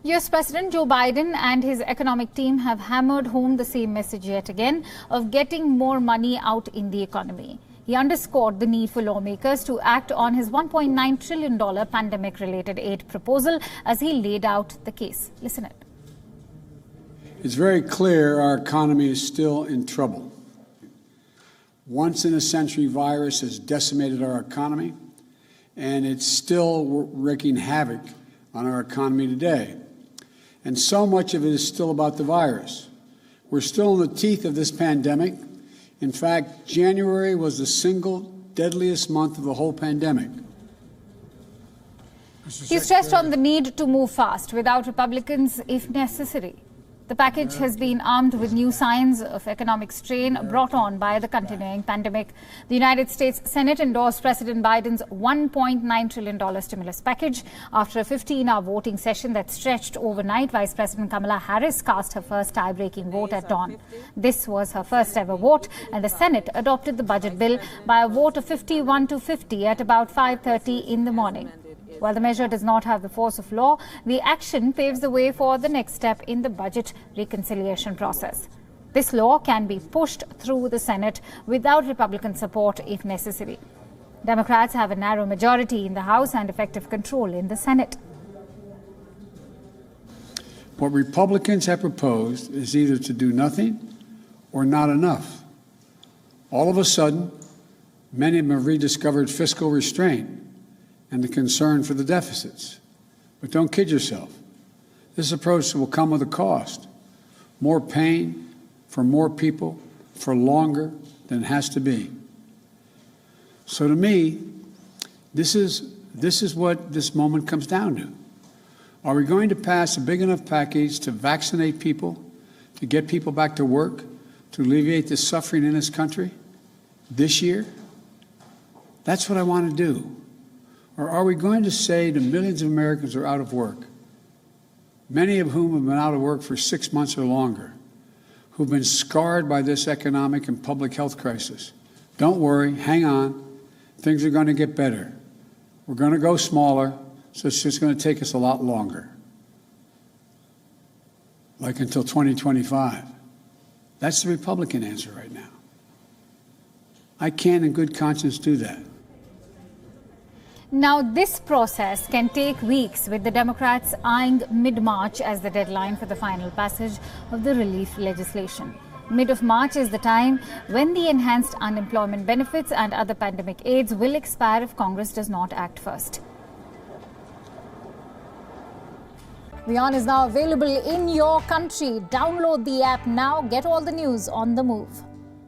US President Joe Biden and his economic team have hammered home the same message yet again of getting more money out in the economy. He underscored the need for lawmakers to act on his $1.9 trillion pandemic-related aid proposal as he laid out the case. Listen it. It's very clear our economy is still in trouble. Once-in-a-century virus has decimated our economy, and it's still wreaking havoc on our economy today. And so much of it is still about the virus. We're still in the teeth of this pandemic. In fact, January was the single deadliest month of the whole pandemic. He stressed on the need to move fast without Republicans if necessary. The package has been armed with new signs of economic strain brought on by the continuing pandemic. The United States Senate endorsed President Biden's $1.9 trillion stimulus package. After a 15-hour voting session that stretched overnight, Vice President Kamala Harris cast her first tie-breaking vote at dawn. This was her first ever vote, and the Senate adopted the budget bill by a vote of 51 to 50 at about 5:30 in the morning. While the measure does not have the force of law, the action paves the way for the next step in the budget reconciliation process. This law can be pushed through the Senate without Republican support if necessary. Democrats have a narrow majority in the House and effective control in the Senate. What Republicans have proposed is either to do nothing or not enough. All of a sudden, many of them have rediscovered fiscal restraint and the concern for the deficits. But don't kid yourself. This approach will come with a cost. More pain for more people for longer than it has to be. So to me, this is what this moment comes down to. Are we going to pass a big enough package to vaccinate people, to get people back to work, to alleviate the suffering in this country this year? That's what I want to do. Or are we going to say to millions of Americans who are out of work, many of whom have been out of work for 6 months or longer, who've been scarred by this economic and public health crisis, don't worry, hang on, things are going to get better. We're going to go smaller, so it's just going to take us a lot longer, like until 2025. That's the Republican answer right now. I can't in good conscience do that. Now, this process can take weeks, with the Democrats eyeing mid-March as the deadline for the final passage of the relief legislation. Mid of March is the time when the enhanced unemployment benefits and other pandemic aids will expire if Congress does not act first. WION is now available in your country. Download the app now. Get all the news on the move.